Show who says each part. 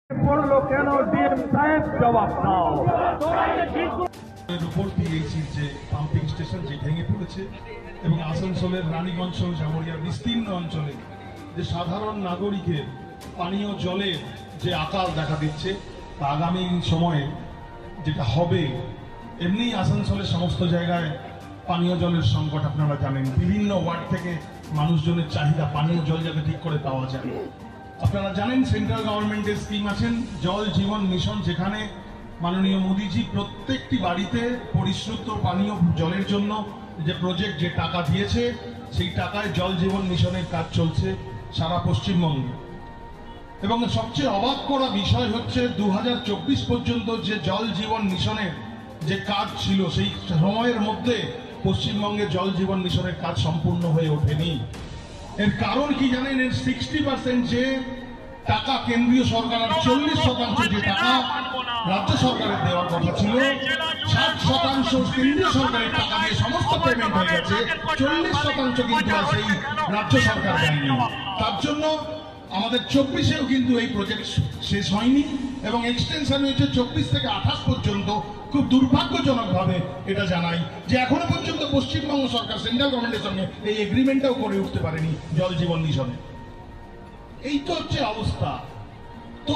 Speaker 1: পড়লো কেন ডিএম সাহেব জবাব দাও।
Speaker 2: উপর পিএইচির যে পাম্পিং স্টেশন যে ভেঙে পড়েছে এবং আসানসোলের রানীগঞ্জ জামুরিয়ার বিস্তীর্ণ অঞ্চলে যে সাধারণ নাগরিকের পানীয় জলের যে আকাল দেখা দিচ্ছে তা আগামী সময়ে যেটা হবে, এমনি আসানসোলের সমস্ত জায়গায় পানীয় জলের সংকট আপনারা জানেন। বিভিন্ন ওয়ার্ড থেকে মানুষজনের চাহিদা পানীয় জল যাতে ঠিক করে পাওয়া যায়। আপনারা জানেন সেন্ট্রাল গভর্নমেন্টের স্কিম আছেন জল জীবন মিশন, যেখানে মাননীয় মোদীজি প্রত্যেকটি বাড়িতে পরিশ্রুত পানীয় জলের জন্য যে প্রজেক্ট যে টাকা দিয়েছে, সেই টাকায় জল জীবন মিশনের কাজ চলছে সারা পশ্চিমবঙ্গে। এবং সবচেয়ে অবাক করা বিষয় হচ্ছে 2024 পর্যন্ত যে জল জীবন মিশনের যে কাজ ছিল, সেই সময়ের মধ্যে পশ্চিমবঙ্গে জল জীবন মিশনের কাজ সম্পূর্ণ হয়ে ওঠেনি। এর কারণ কি জানেন? এর 60% যে টাকা কেন্দ্রীয় সরকার আর 40% যে টাকা রাজ্য সরকারের দেওয়ার কথা ছিল, 60% কেন্দ্রীয় সরকারের টাকা দিয়ে সমস্ত পেমেন্ট হয়ে গেছে, 40% কিন্তু সেই রাজ্য সরকার দেয়নি। তার জন্য আমাদের 24-এও কিন্তু এই প্রজেক্ট শেষ হয়নি এবং এক্সটেনশন হয়েছে 24 থেকে 28 পর্যন্ত। খুব দুর্ভাগ্যজনকভাবে এটা জানাই যে এখনো পর্যন্ত পশ্চিমবঙ্গ সরকার সেন্ট্রাল গভর্নমেন্টের সঙ্গে এই এগ্রিমেন্টটাও করে উঠতে পারেনি জল জীবন মিশনে। এই তো হচ্ছে অবস্থা। তো